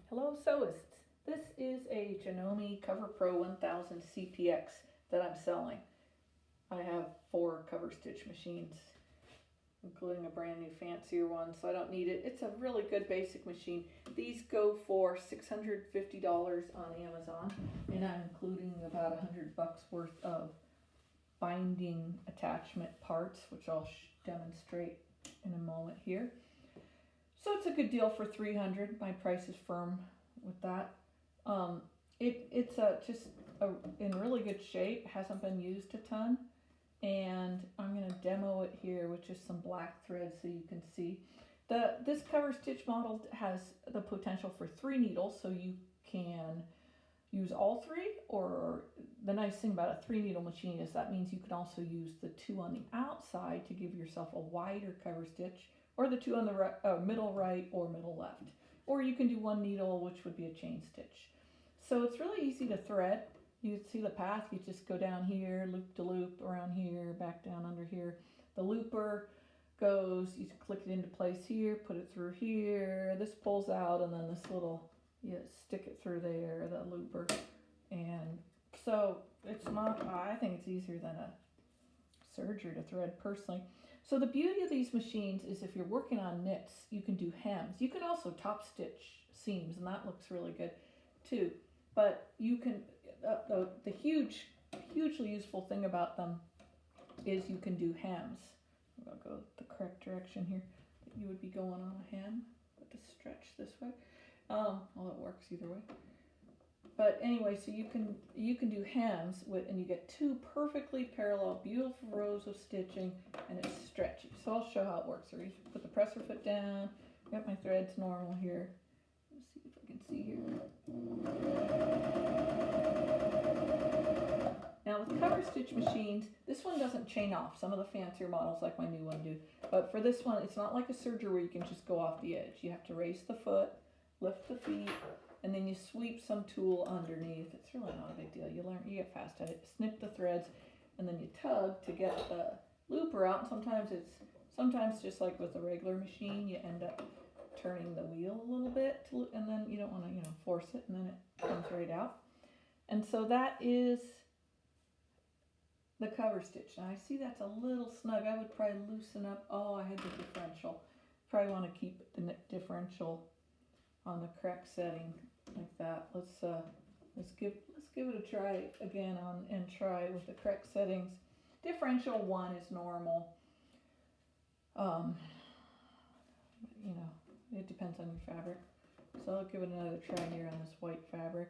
Hello sewists. This is a Janome Cover Pro 1000 CPX that I'm selling. I have 4 cover stitch machines, including a brand new fancier one, so I don't need it. It's a really good basic machine. These go for $650 on Amazon, and I'm including about $100 worth of binding attachment parts, which I'll demonstrate in a moment here. So it's a good deal for $300. My price is firm with that. It's in really good shape. Hasn't been used a ton, and I'm going to demo it here with just some black thread so you can see. This cover stitch model has the potential for 3 needles, so you can use all 3. Or the nice thing about a 3 needle machine is that means you can also use the 2 on the outside to give yourself a wider cover stitch, or the 2 on the middle right or middle left. Or you can do 1 needle, which would be a chain stitch. So it's really easy to thread. You see the path, you just go down here, loop to loop, around here, back down under here. The looper goes, you click it into place here, put it through here, this pulls out, and then this little, you stick it through there, the looper. And so it's not, I think it's easier than a serger to thread personally. So the beauty of these machines is if you're working on knits, you can do hems. You can also top stitch seams, and that looks really good too. But you can, the hugely useful thing about them is you can do hems. I'll go the correct direction here. You would be going on a hem, but to stretch this way. Well, it works either way. But anyway, so you can do hems and you get 2 perfectly parallel, beautiful rows of stitching, and it's stretchy. So I'll show how it works. So you put the presser foot down. Got my threads normal here. Let's see if I can see here. Now with cover stitch machines, this one doesn't chain off. Some of the fancier models like my new one do. But for this one, it's not like a serger where you can just go off the edge. You have to raise the foot, lift the feet, and then you sweep some tool underneath. It's really not a big deal. You get fast at it. Snip the threads, and then you tug to get the looper out. And sometimes just like with a regular machine, you end up turning the wheel a little bit, and then you don't want to, force it, and then it comes right out. And so that is the cover stitch. Now I see that's a little snug. I would probably loosen up. Oh, I had the differential. Probably want to keep the differential on the correct setting like that. Let's give it a try again and try with the correct settings. Differential 1 is normal. It depends on your fabric. So I'll give it another try here on this white fabric.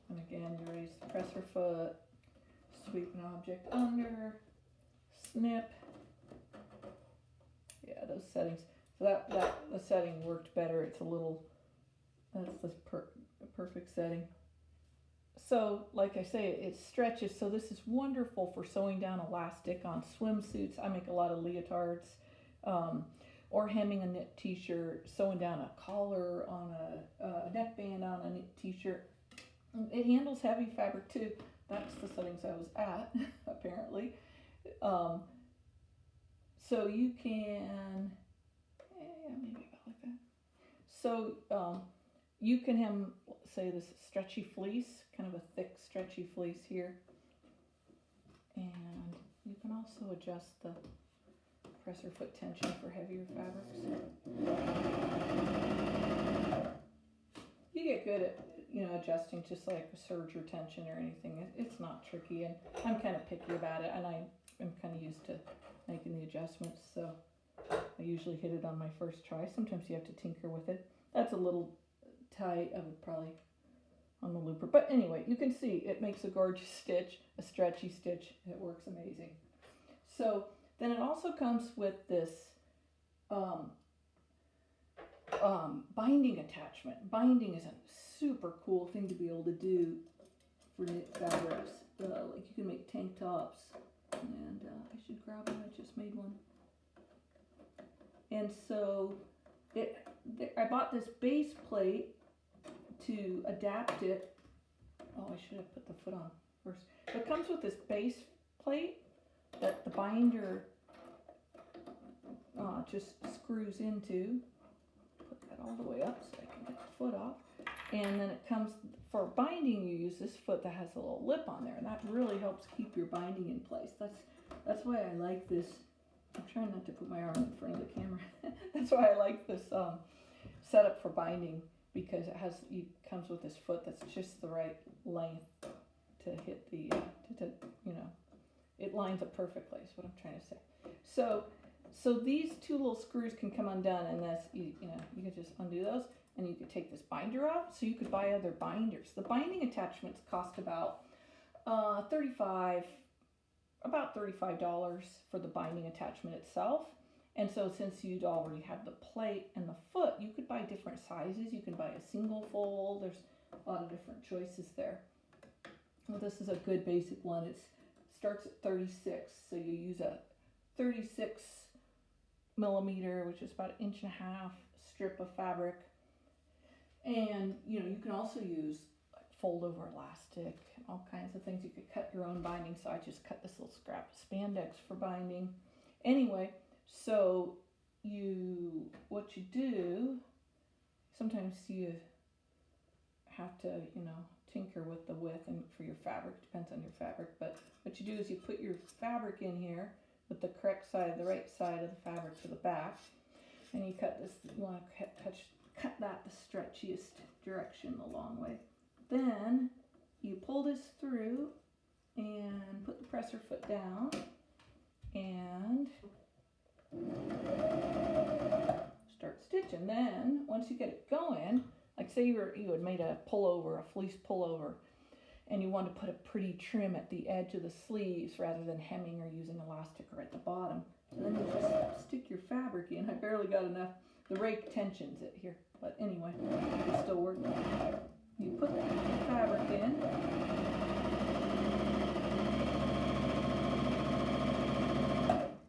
And again, you raise the presser foot, sweep an object under, snip. Yeah, those settings. So that the setting worked better. It's a little, that's the perfect setting. So like I say, it stretches. So this is wonderful for sewing down elastic on swimsuits. I make a lot of leotards, or hemming a knit t-shirt, sewing down a collar on a neckband on a knit t-shirt. It handles heavy fabric too. That's the settings I was at, apparently. So you can, maybe about like that. So you can hem, say, this stretchy fleece, kind of a thick stretchy fleece here. And you can also adjust the presser foot tension for heavier fabrics. You get good at, adjusting just like a serger tension or anything. It's not tricky, and I'm kind of picky about it, and I'm kind of used to making the adjustments, so I usually hit it on my first try. Sometimes you have to tinker with it. That's a little tight. I would probably on the looper, but anyway, you can see it makes a gorgeous stitch, a stretchy stitch. It works amazing. So then it also comes with this binding attachment. Binding is a super cool thing to be able to do for knit fabrics. Like you can make tank tops, and I should grab one. I just made one. And so I bought this base plate to adapt it. Oh, I should have put the foot on first. But it comes with this base plate that the binder just screws into, put that all the way up so I can get the foot off. And then it comes, for binding you use this foot that has a little lip on there, and that really helps keep your binding in place. That's why I like this. I'm trying not to put my arm in front of the camera. That's why I like this setup for binding, because it comes with this foot that's just the right length to hit the, it lines up perfectly is what I'm trying to say. So these two little screws can come undone, and you can just undo those, and you could take this binder off, so you could buy other binders. The binding attachments cost about $35 for the binding attachment itself. And so since you'd already have the plate and the foot, you could buy different sizes. You can buy a single fold. There's a lot of different choices there. Well, this is a good basic one. It starts at 36, so you use a 36 millimeter, which is about 1.5 inches strip of fabric. And you can also use like fold over elastic and all kinds of things. You could cut your own binding, so I just cut this little scrap of spandex for binding. Anyway, so what you do, sometimes you have to, tinker with the width and for your fabric, depends on your fabric, but what you do is you put your fabric in here with the correct side, the right side of the fabric to the back, and you cut this, you want to cut that the stretchiest direction the long way. Then you pull this through and put the presser foot down and start stitching. Then once you get it going, like say you had made a pullover, a fleece pullover, and you want to put a pretty trim at the edge of the sleeves rather than hemming or using elastic or at the bottom. So then you just stick your fabric in. I barely got enough. The rake tensions it here, but anyway, it's still working. You put the fabric in.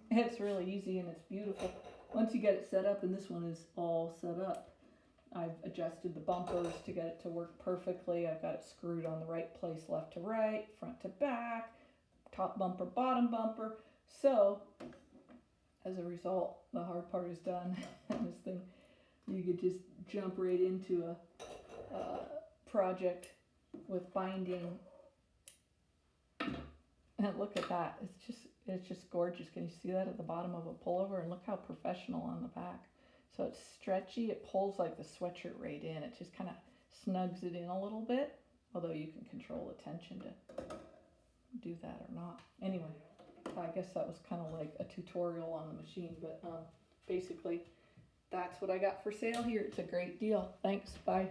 It's really easy and it's beautiful. Once you get it set up, and this one is all set up, I've adjusted the bumpers to get it to work perfectly. I've got it screwed on the right place, left to right, front to back, top bumper, bottom bumper. So as a result, the hard part is done. And this thing, you could just jump right into a project with binding. And look at that. It's just gorgeous. Can you see that at the bottom of a pullover? And look how professional on the back. So it's stretchy. It pulls like the sweatshirt right in. It just kind of snugs it in a little bit, although you can control the tension to do that or not. Anyway, I guess that was kind of like a tutorial on the machine, but basically that's what I got for sale here. It's a great deal. Thanks. Bye.